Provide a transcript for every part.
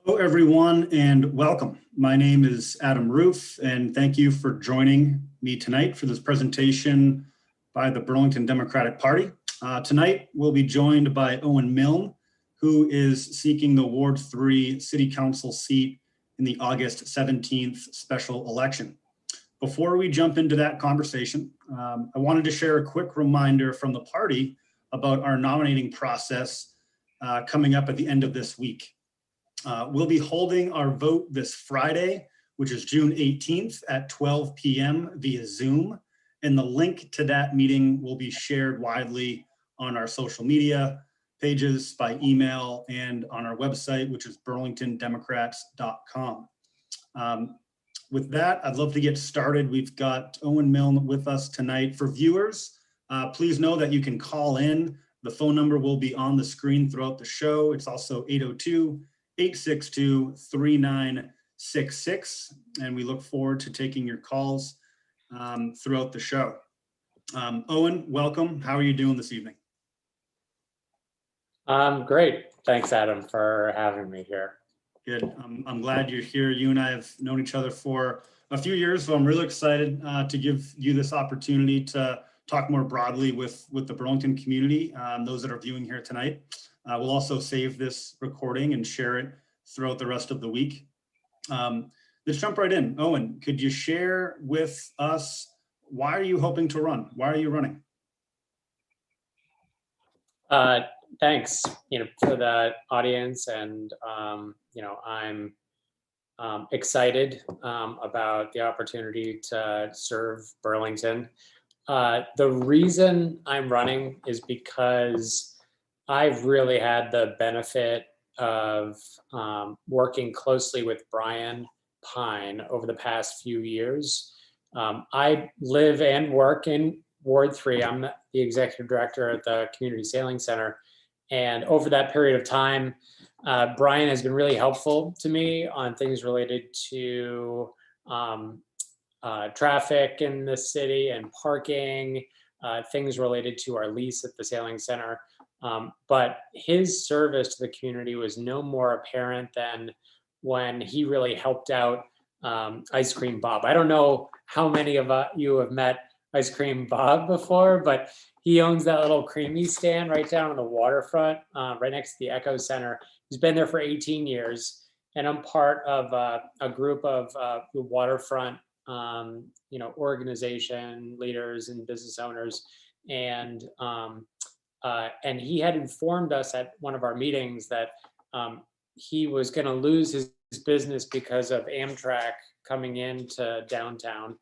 Hello, everyone, and welcome. My name is Adam Roof, and thank you for joining me tonight for this presentation by the Burlington Democratic Party. Tonight, we'll be joined by Owen Milne, who is seeking the Ward 3 City Council seat in the August 17th special election. Before we jump into that conversation, I wanted to share a quick reminder from the party about our nominating process coming up at the end of this week. We'll be holding our vote this Friday, which is June 18th at 12 p.m. via Zoom. And the link to that meeting will be shared widely on our social media pages, by email, and on our website, which is burlingtondemocrats.com. With that, I'd love to get started. We've got Owen Milne with us tonight. For viewers, please know that you can call in. The phone number will be on the screen throughout the show. It's also 802-862-3966, and we look forward to taking your calls throughout the show. Owen, welcome. How are you doing this evening? Great. Thanks, Adam, for having me here. Good. I'm glad you're here. You and I have known each other for a few years, so I'm really excited to give you this opportunity to talk more broadly with the Burlington community, those that are viewing here tonight. We'll also save this recording and share it throughout the rest of the week. Let's jump right in. Owen, could you share with us, why are you hoping to run? Why are you running? Thanks, for the audience, and I'm excited about the opportunity to serve Burlington. The reason I'm running is because I've really had the benefit of working closely with Brian Pine over the past few years. I live and work in Ward 3. I'm the executive director at the Community Sailing Center. And over that period of time, Brian has been really helpful to me on things related to traffic in the city and parking, things related to our lease at the Sailing Center. But his service to the community was no more apparent than when he really helped out Ice Cream Bob. I don't know how many of you have met Ice Cream Bob before, but he owns that little creamy stand right down on the waterfront, right next to the Echo Center. He's been there for 18 years, and I'm part of a group of the waterfront, organization leaders and business owners, and he had informed us at one of our meetings that he was going to lose his business because of Amtrak coming into downtown,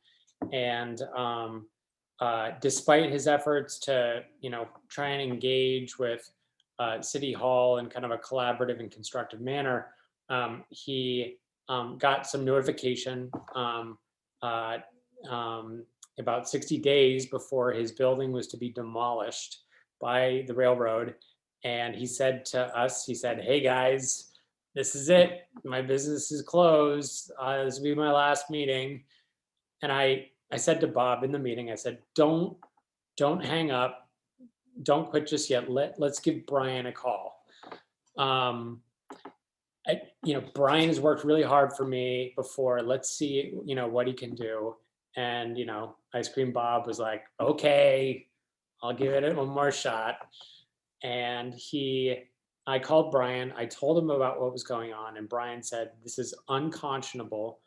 and despite his efforts to try and engage with City Hall in kind of a collaborative and constructive manner, he got some notification about 60 days before his building was to be demolished by the railroad. And he said to us, he said, "Hey guys, this is it. My business is closed. This will be my last meeting." And I said to Bob in the meeting, I said, don't hang up. Don't quit just yet. Let's give Brian a call. Brian has worked really hard for me before. Let's see, what he can do. And, Ice Cream Bob was like, "Okay, I'll give it one more shot." And I called Brian. I told him about what was going on. And Brian said, "This is unconscionable.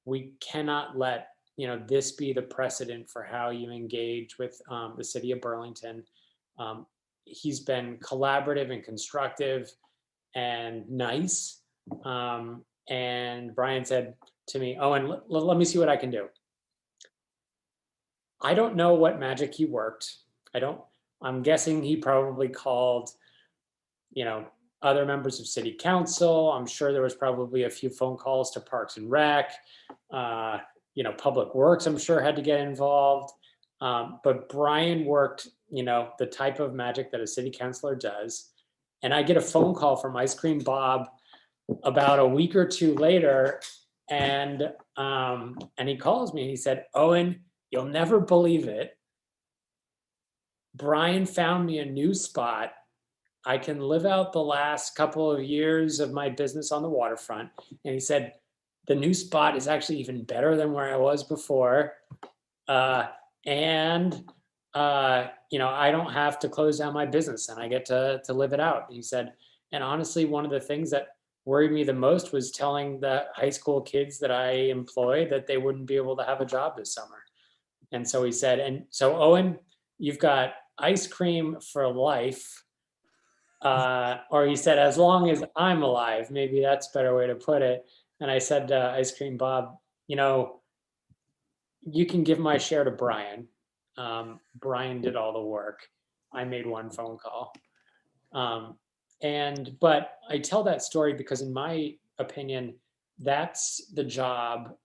We cannot let this be the precedent for how you engage with the city of Burlington." He's been collaborative and constructive and nice. And Brian said to me, "Owen, let me see what I can do." I don't know what magic he worked. I'm guessing he probably called, other members of city council. I'm sure there was probably a few phone calls to Parks and Rec. Public Works, I'm sure, had to get involved. But Brian worked, the type of magic that a city councilor does. And I get a phone call from Ice Cream Bob about a week or two later. And he calls me and he said, "Owen, you'll never believe it. Brian found me a new spot I can live out the last couple of years of my business on the waterfront. And he said, the new spot is actually even better than where I was before. Uh, and I don't have to close down my business and I get to live it out. He said, and honestly, one of the things that worried me the most was telling the high school kids that I employ that they wouldn't be able to have a job this summer. And so he said, and so Owen, you've got ice cream for life. Or he said, as long as I'm alive, maybe that's a better way to put it. And I said, Ice Cream Bob, you can give my share to Brian. Brian did all the work. I made one phone call. But I tell that story because in my opinion, that's the job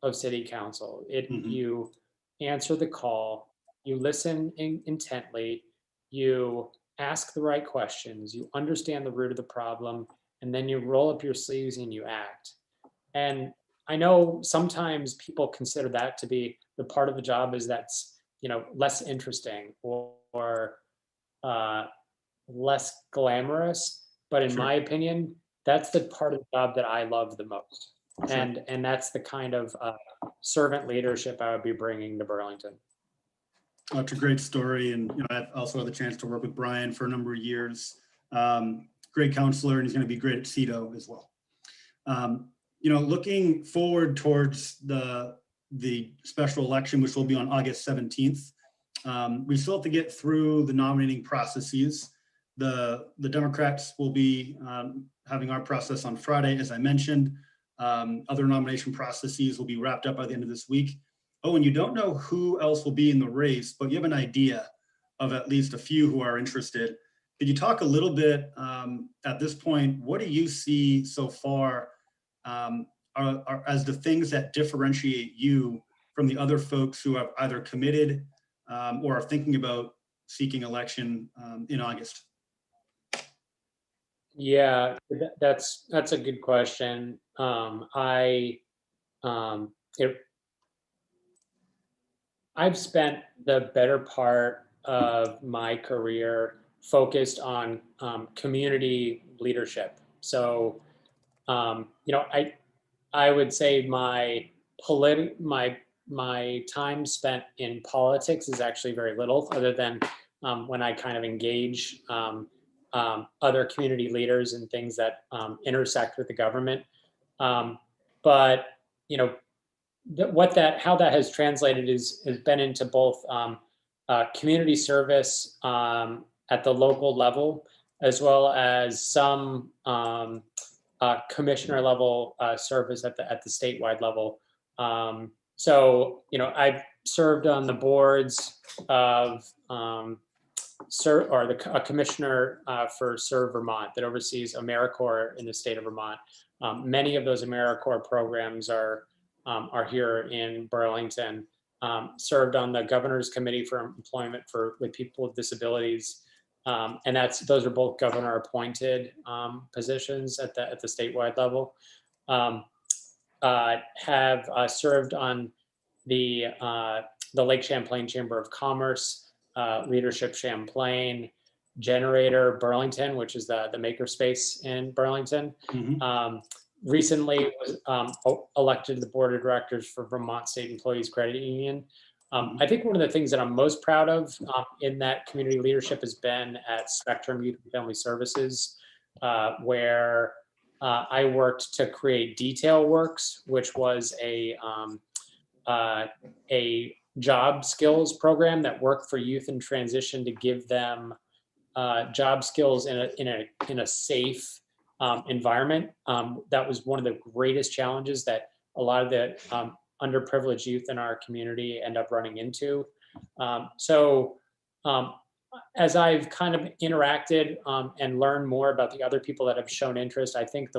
of city council. You answer the call, you listen intently, you ask the right questions, you understand the root of the problem, and then you roll up your sleeves and you act. And I know sometimes people consider that to be the part of the job is that's less interesting or less glamorous. But in Sure. my opinion, that's the part of the job that I love the most. Sure. And that's the kind of servant leadership I would be bringing to Burlington. That's a great story. And I also had the chance to work with Brian for a number of years. Great counselor, and he's going to be great at CETO as well. Looking forward towards the special election, which will be on August 17th, we still have to get through the nominating processes. The Democrats will be having our process on Friday, as I mentioned. Other nomination processes will be wrapped up by the end of this week. Oh, and you don't know who else will be in the race, but you have an idea of at least a few who are interested. Could you talk a little bit at this point, what do you see so far are as the things that differentiate you from the other folks who have either committed or are thinking about seeking election in August? Yeah, that's a good question. I've spent the better part of my career focused on community leadership. So, I would say my time spent in politics is actually very little, other than when I kind of engage other community leaders and things that intersect with the government. But you know, how that has translated has been into both community service at the local level, as well as some commissioner level service at the statewide level. I've served on the boards of a commissioner for Serve Vermont that oversees AmeriCorps in the state of Vermont. Many of those AmeriCorps programs are here in Burlington. Served on the governor's committee for employment with people with disabilities, and those are both governor appointed positions at the statewide level. Have served on the Lake Champlain Chamber of Commerce, Leadership Champlain, Generator Burlington, which is the makerspace in Burlington. Recently was elected to the board of directors for Vermont State Employees Credit Union. I think one of the things that I'm most proud of in that community leadership has been at Spectrum Youth and Family Services, where I worked to create Detail Works, which was a job skills program that worked for youth in transition to give them job skills in a safe environment. That was one of the greatest challenges that a lot of the underprivileged youth in our community end up running into. As I've kind of interacted and learned more about the other people that have shown interest, I think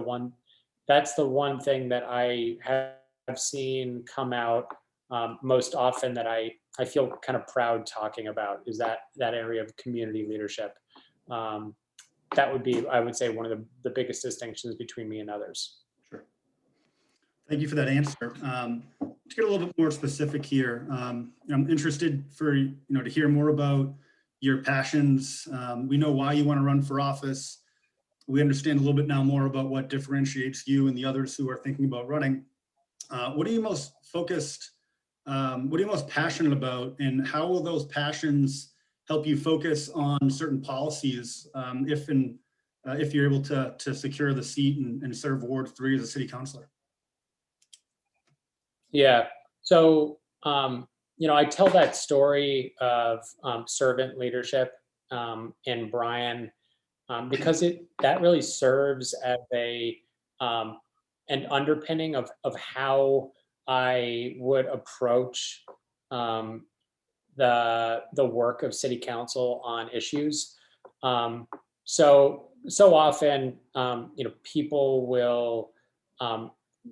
that's the one thing that I have seen come out most often that I feel kind of proud talking about is that area of community leadership. That would be, I would say, one of the biggest distinctions between me and others. Sure. Thank you for that answer. To get a little bit more specific here, I'm interested to hear more about your passions. We know why you want to run for office. We understand a little bit now more about what differentiates you and the others who are thinking about running. What are you most focused, what are you most passionate about, and how will those passions help you focus on certain policies if you're able to secure the seat and serve Ward 3 as a city councilor? Yeah. So, I tell that story of servant leadership in Brian because that really serves as an underpinning of how I would approach the work of city council on issues. So often, people will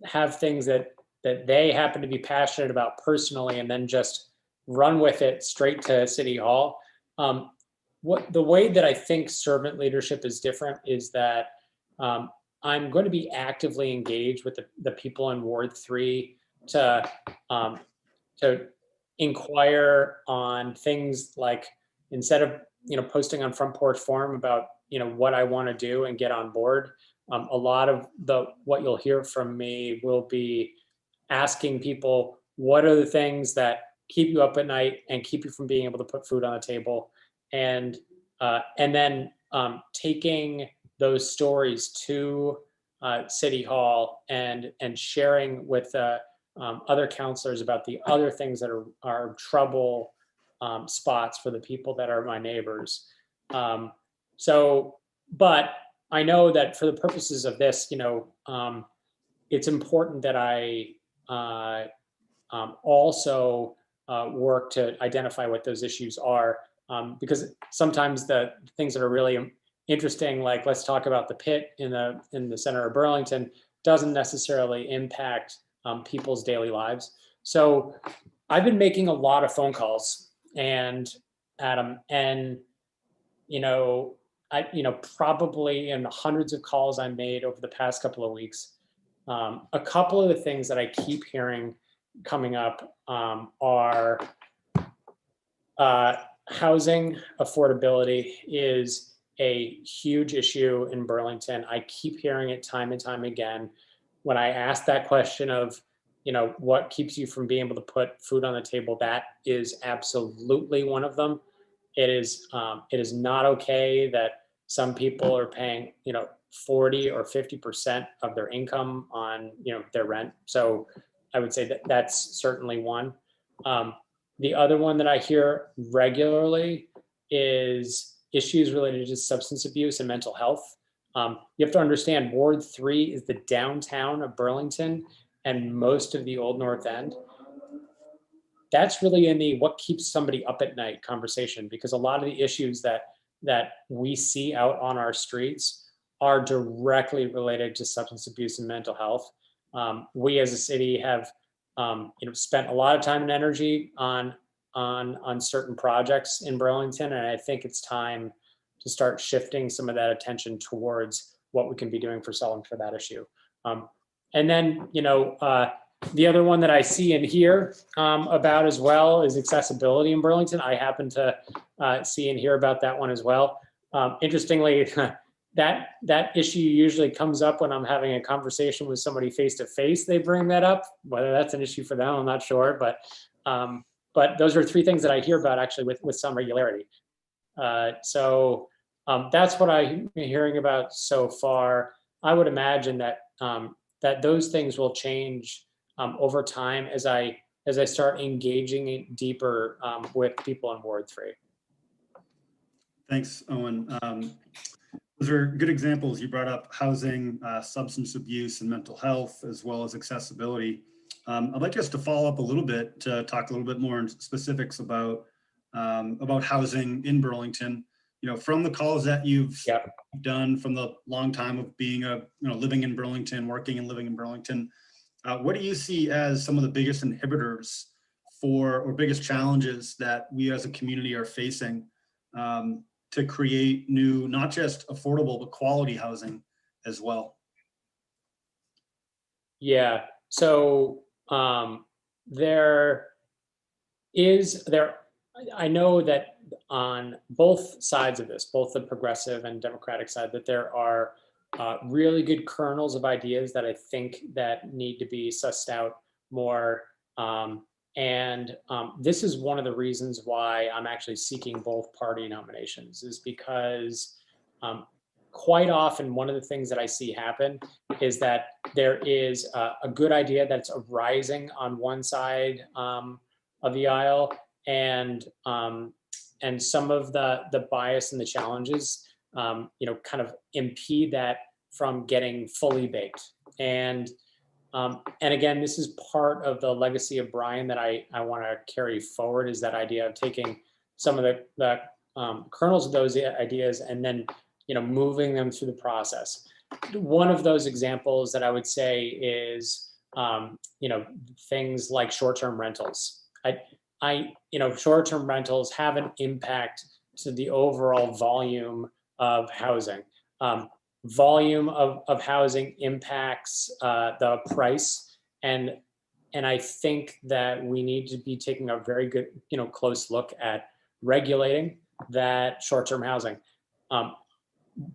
have things that they happen to be passionate about personally, and then just run with it straight to city hall. The way that I think servant leadership is different is that um, I'm going to be actively engaged with the people in Ward 3 to um, to inquire on things like, instead of posting on Front Porch Forum about what I want to do and get on board, a lot of what you'll hear from me will be asking people, what are the things that keep you up at night and keep you from being able to put food on the table, and then taking those stories to City Hall and sharing with other counselors about the other things that are trouble spots for the people that are my neighbors. But I know that for the purposes of this, it's important that I also work to identify what those issues are, because sometimes the things that are really interesting, like let's talk about the pit in the center of Burlington, doesn't necessarily impact people's daily lives. So I've been making a lot of phone calls, and Adam, and probably in the hundreds of calls I made over the past couple of weeks. A couple of the things that I keep hearing coming up are housing affordability is a huge issue in Burlington. I keep hearing it time and time again. When I ask that question of, what keeps you from being able to put food on the table, that is absolutely one of them. It is not okay that some people are paying 40 or 50% of their income on their rent. So I would say that that's certainly one. The other one that I hear regularly is issues related to substance abuse and mental health. You have to understand, Ward 3 is the downtown of Burlington and most of the Old North End. That's really in the what keeps somebody up at night conversation, because a lot of the issues that we see out on our streets are directly related to substance abuse and mental health. We as a city have spent a lot of time and energy on certain projects in Burlington, and I think it's time to start shifting some of that attention towards what we can be doing for solving for that issue. And then the other one that I see and hear about as well is accessibility in Burlington. I happen to see and hear about that one as well. Interestingly, that issue usually comes up when I'm having a conversation with somebody face to face. They bring that up. Whether that's an issue for them, I'm not sure. But those are three things that I hear about actually with some regularity. So that's what I'm hearing about so far. I would imagine that that those things will change over time as I start engaging deeper with people in Ward 3. Thanks, Owen. Those are good examples. You brought up housing, substance abuse, and mental health, as well as accessibility. I'd like us to follow up a little bit to talk a little bit more in specifics about housing in Burlington. From the calls that you've done, from the long time of being living in Burlington, working and living in Burlington, what do you see as some of the biggest inhibitors or biggest challenges that we as a community are facing to create new, not just affordable, but quality housing as well? Yeah. So I know that on both sides of this, both the progressive and Democratic side, that there are really good kernels of ideas that I think that need to be sussed out more. This is one of the reasons why I'm actually seeking both party nominations, is because quite often one of the things that I see happen is that there is a good idea that's arising on one side of the aisle, and some of the bias and the challenges kind of impede that from getting fully baked. And again, this is part of the legacy of Brian that I want to carry forward, is that idea of taking some of the kernels of those ideas and then moving them through the process. One of those examples that I would say is things like short-term rentals. Short-term rentals have an impact to the overall volume of housing. Volume of housing impacts the price, and I think that we need to be taking a very good, close look at regulating that short-term housing.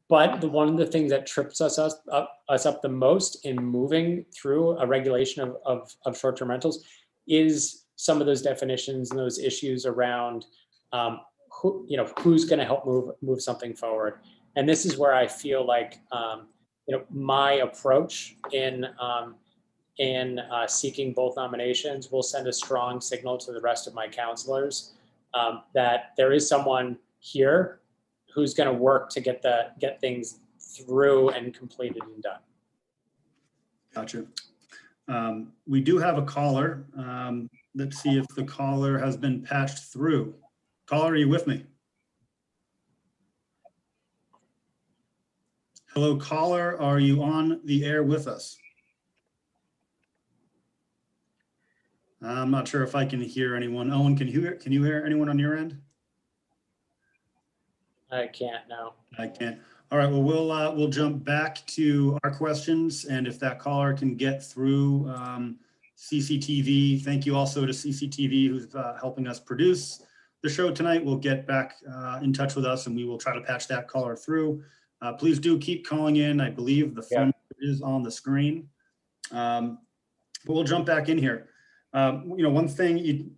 But one of the things that trips us up the most in moving through a regulation of short-term rentals is some of those definitions and those issues around who's going to help move something forward. And this is where I feel like my approach in seeking both nominations will send a strong signal to the rest of my counselors that there is someone here who's going to work to get things through and completed and done. Gotcha. We do have a caller. Let's see if the caller has been patched through. Caller, are you with me? Hello, caller. Are you on the air with us? I'm not sure if I can hear anyone. Owen, can you hear anyone on your end? I can't now. I can't. All right. Well, we'll jump back to our questions, and if that caller can get through CCTV, thank you also to CCTV who's helping us produce the show tonight. We'll get back in touch with us, and we will try to patch that caller through. Please do keep calling in. I believe the phone number is on the screen. But we'll jump back in here. One thing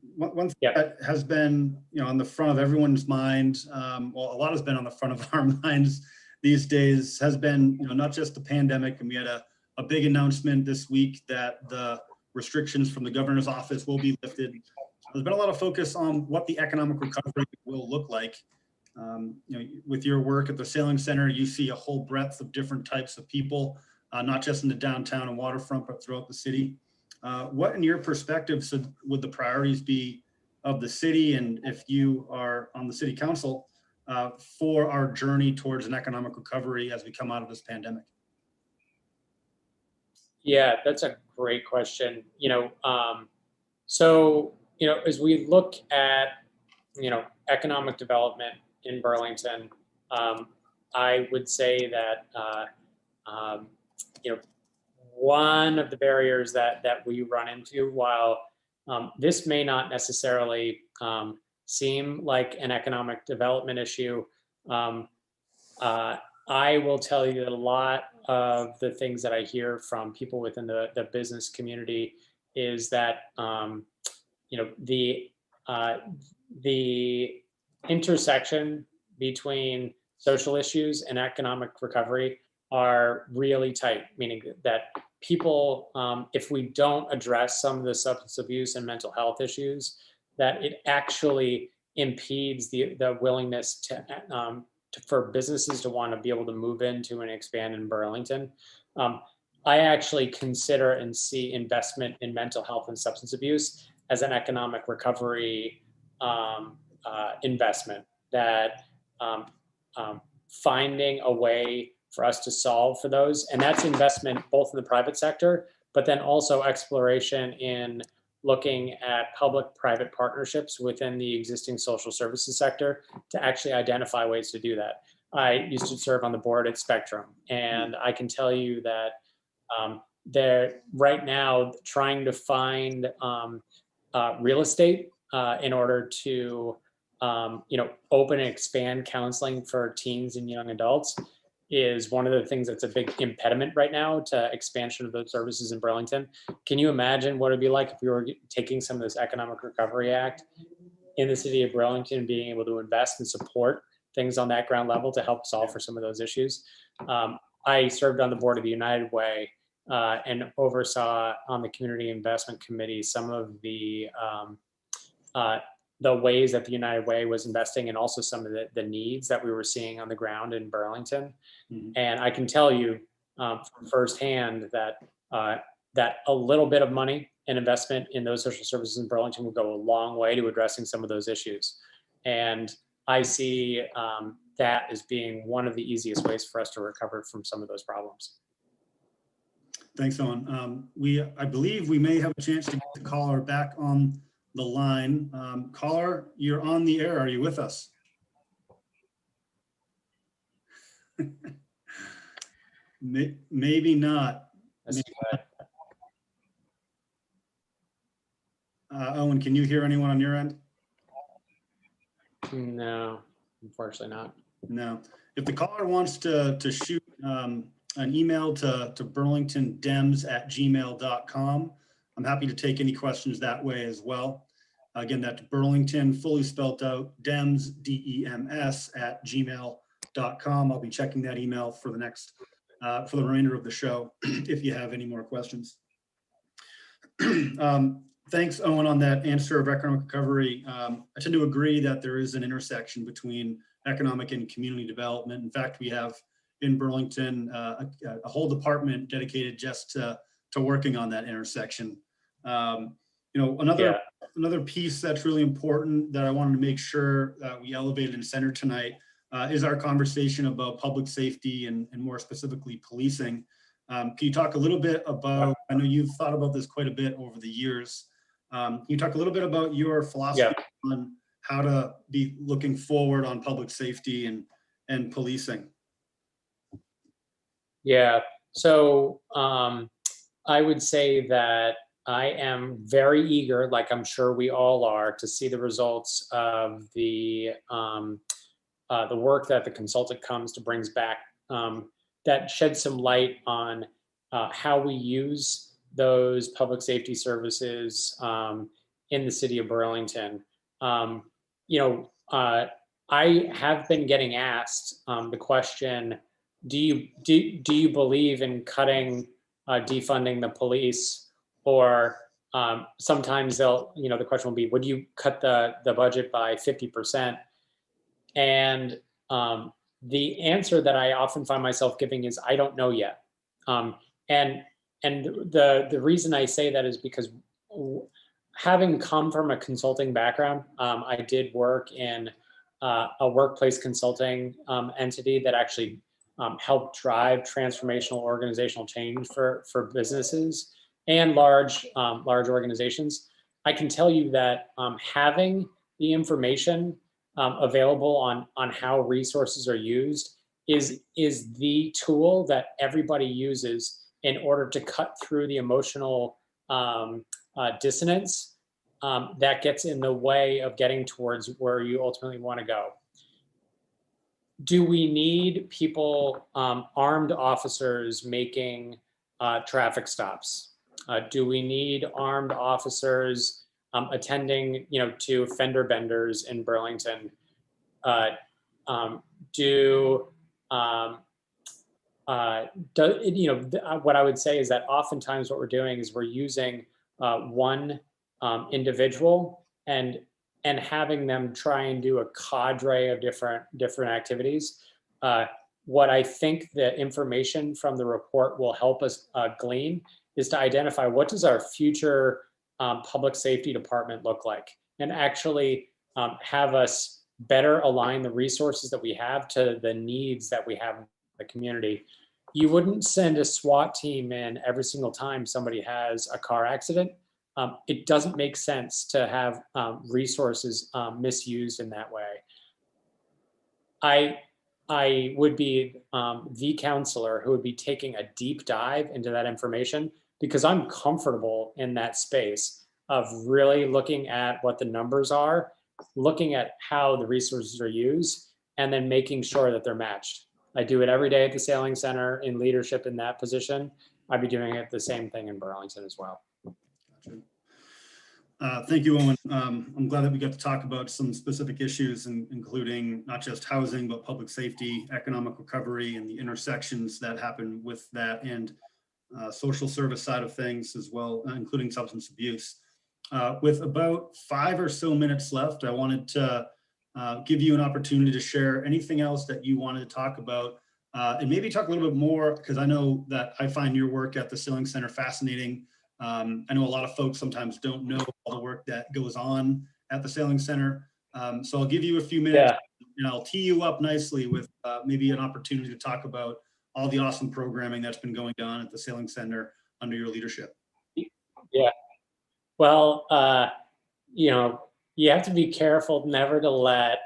that has been, on the front of everyone's mind, well, a lot has been on the front of our minds these days, has been, not just the pandemic. And we had a big announcement this week that the restrictions from the governor's office will be lifted. There's been a lot of focus on what the economic recovery will look like. With your work at the Sailing Center, you see a whole breadth of different types of people, not just in the downtown and waterfront, but throughout the city. What, in your perspective, would the priorities be of the city, and if you are on the city council, for our journey towards an economic recovery as we come out of this pandemic? Yeah, that's a great question. As we look at, economic development in Burlington, I would say that, one of the barriers that we run into, while this may not necessarily seem like an economic development issue, I will tell you that a lot of the things that I hear from people within the business community is that the intersection between social issues and economic recovery are really tight, meaning that people, if we don't address some of the substance abuse and mental health issues, that it actually impedes the willingness for businesses to want to be able to move into and expand in Burlington. I actually consider and see investment in mental health and substance abuse as an economic recovery investment, that finding a way for us to solve for those. And that's investment both in the private sector, but then also exploration in looking at public-private partnerships within the existing social services sector to actually identify ways to do that. I used to serve on the board at Spectrum, and I can tell you that they're right now trying to find real estate in order to open and expand counseling for teens and young adults is one of the things that's a big impediment right now to expansion of those services in Burlington. Can you imagine what it'd be like if we were taking some of this Economic Recovery Act in the city of Burlington and being able to invest and support things on that ground level to help solve for some of those issues? I served on the board of the United Way and oversaw on the Community Investment Committee some of the ways that the United Way was investing and also some of the needs that we were seeing on the ground in Burlington. Mhm. And I can tell you from firsthand that that a little bit of money and investment in those social services in Burlington will go a long way to addressing some of those issues. And I see that as being one of the easiest ways for us to recover from some of those problems. Thanks, Owen. I believe we may have a chance to get the caller back on the line. Caller, you're on the air. Are you with us? Maybe not. Owen, can you hear anyone on your end? No, unfortunately not. No. If the caller wants to shoot an email to burlingtondems@gmail.com, I'm happy to take any questions that way as well. Again, that's Burlington, fully spelled out, Dems, DEMS @gmail.com. I'll be checking that email for the remainder of the show if you have any more questions. Thanks, Owen, on that answer of economic recovery. I tend to agree that there is an intersection between economic and community development. In fact, we have in Burlington a whole department dedicated just to working on that intersection. Another piece that's really important that I wanted to make sure that we elevated and centered tonight is our conversation about public safety and more specifically policing. Can you talk a little bit about, I know you've thought about this quite a bit over the years. Can you talk a little bit about your philosophy on how to be looking forward on public safety and policing? Yeah, so I would say that I am very eager, like I'm sure we all are, to see the results of the work that the consultant comes to brings back that sheds some light on how we use those public safety services in the city of Burlington. I have been getting asked the question, do you believe in cutting, defunding the police? Or sometimes the question will be, would you cut the budget by 50%? And the answer that I often find myself giving is, I don't know yet. And the reason I say that is because having come from a consulting background, I did work in a workplace consulting entity that actually helped drive transformational organizational change for businesses and large organizations. I can tell you that having the information available on how resources are used is the tool that everybody uses in order to cut through the emotional dissonance that gets in the way of getting towards where you ultimately want to go. Do we need people, armed officers making traffic stops? Do we need armed officers attending, to fender benders in Burlington? What I would say is that oftentimes what we're doing is we're using one individual and having them try and do a cadre of different activities. What I think the information from the report will help us glean is to identify, what does our future public safety department look like, and actually have us better align the resources that we have to the needs that we have in the community. You wouldn't send a SWAT team in every single time somebody has a car accident. It doesn't make sense to have resources misused in that way. I would be the counselor who would be taking a deep dive into that information, because I'm comfortable in that space of really looking at what the numbers are looking at how the resources are used and then making sure that they're matched. I do it every day at the Sailing Center in leadership in that position. I'd be doing it the same thing in Burlington as well. Gotcha. Thank you, Owen. I'm glad that we got to talk about some specific issues, including not just housing, but public safety, economic recovery, and the intersections that happen with that, and social service side of things as well, including substance abuse. With about 5 or so minutes left, I wanted to give you an opportunity to share anything else that you wanted to talk about, and maybe talk a little bit more, because I know that I find your work at the Sailing Center fascinating. I know a lot of folks sometimes don't know all the work that goes on at the Sailing Center. So I'll give you a few minutes, and I'll tee you up nicely with maybe an opportunity to talk about all the awesome programming that's been going on at the Sailing Center under your leadership. Yeah. Well, you know, you have to be careful never to let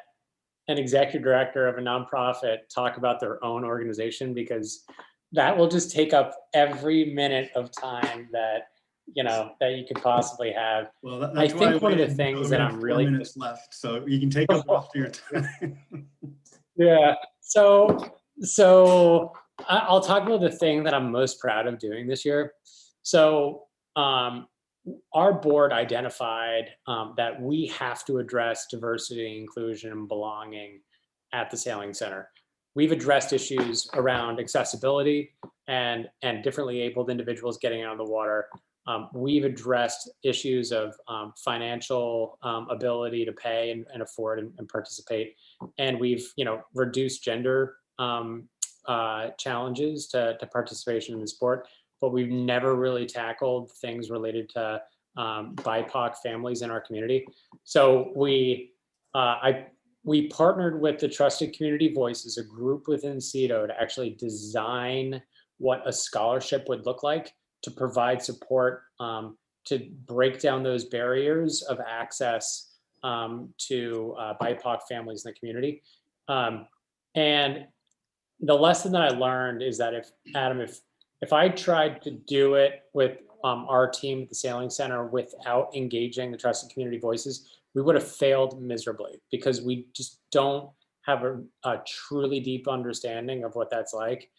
an executive director of a nonprofit talk about their own organization, because that will just take up every minute of time that that you could possibly have. Well, that's I think one of the things that I'm really 4 minutes left, so you can take up most of your time. Yeah. I'll talk about the thing that I'm most proud of doing this year. So our board identified that we have to address diversity, inclusion, and belonging at the Sailing Center. We've addressed issues around accessibility and differently abled individuals getting out of the water. We've addressed issues of financial ability to pay and afford and participate. And we've, reduced gender challenges to participation in the sport, but we've never really tackled things related to BIPOC families in our community. So we partnered with the Trusted Community Voices, a group within CEDO, to actually design what a scholarship would look like to provide support to break down those barriers of access to BIPOC families in the community. And the lesson that I learned is that if I tried to do it with our team at the Sailing Center without engaging the Trusted Community Voices, we would have failed miserably, because we just don't have a truly deep understanding of what that's like.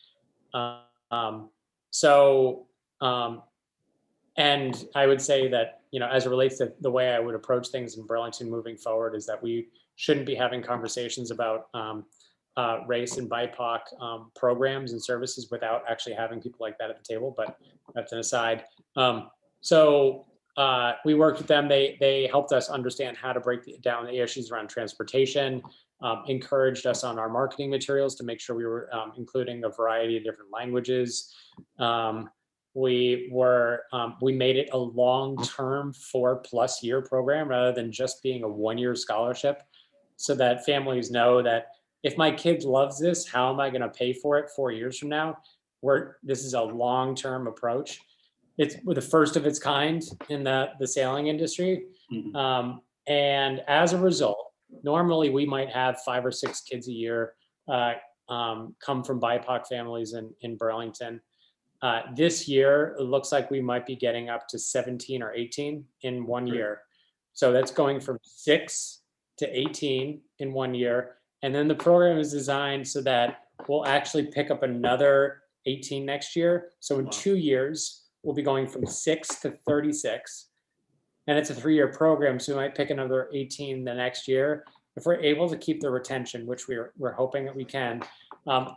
And I would say that, as it relates to the way I would approach things in Burlington moving forward, is that we shouldn't be having conversations about race and BIPOC programs and services without actually having people like that at the table, but that's an aside. We worked with them. They helped us understand how to break down the issues around transportation, encouraged us on our marketing materials to make sure we were including a variety of different languages. We made it a long-term 4+ year program rather than just being a 1-year scholarship, so that families know that if my kid loves this, how am I going to pay for it 4 years from now? This is a long-term approach. It's the first of its kind in the sailing industry. Mm-hmm. And as a result, normally we might have 5 or 6 kids a year come from BIPOC families in Burlington. This year, it looks like we might be getting up to 17 or 18 in 1 year. So that's going from 6 to 18 in 1 year. And then the program is designed so that we'll actually pick up another 18 next year. So in 2 years, we'll be going from 6 to 36. And it's a 3-year program, so we might pick another 18 the next year. If we're able to keep the retention, which we're hoping that we can,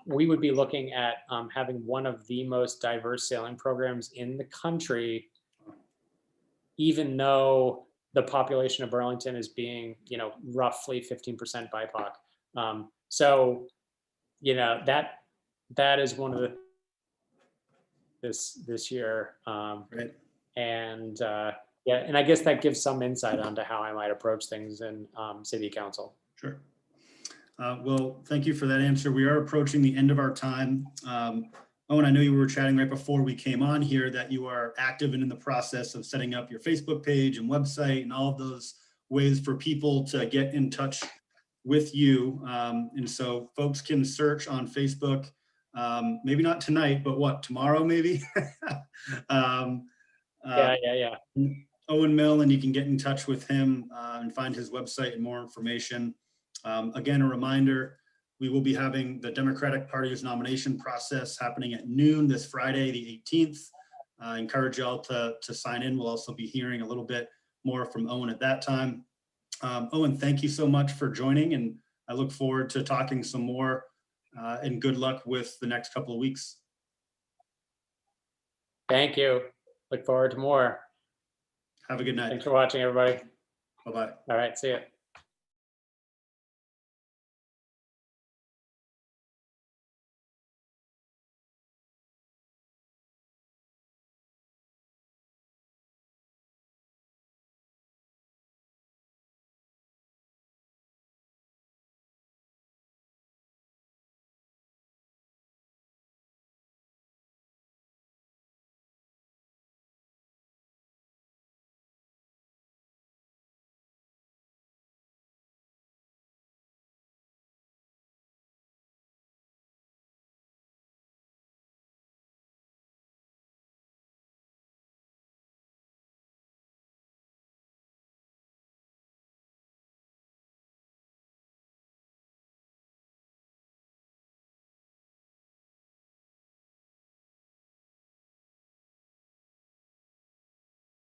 we would be looking at having one of the most diverse sailing programs in the country, even though the population of Burlington is being, roughly 15% BIPOC. That is one of the this year. Right. And and I guess that gives some insight onto how I might approach things in city council. Sure. Well, thank you for that answer. We are approaching the end of our time. Owen, I know you were chatting right before we came on here that you are active and in the process of setting up your Facebook page and website and all of those ways for people to get in touch with you. And so folks can search on Facebook, maybe not tonight, but tomorrow maybe? Yeah. Owen Mill, and you can get in touch with him and find his website and more information. Again, a reminder, we will be having the Democratic Party's nomination process happening at noon this Friday, the 18th. I encourage y'all to sign in. We'll also be hearing a little bit more from Owen at that time. Owen, thank you so much for joining, and I look forward to talking some more, and good luck with the next couple of weeks. Thank you. Look forward to more. Have a good night. Thanks for watching, everybody. Bye-bye. All right, see ya.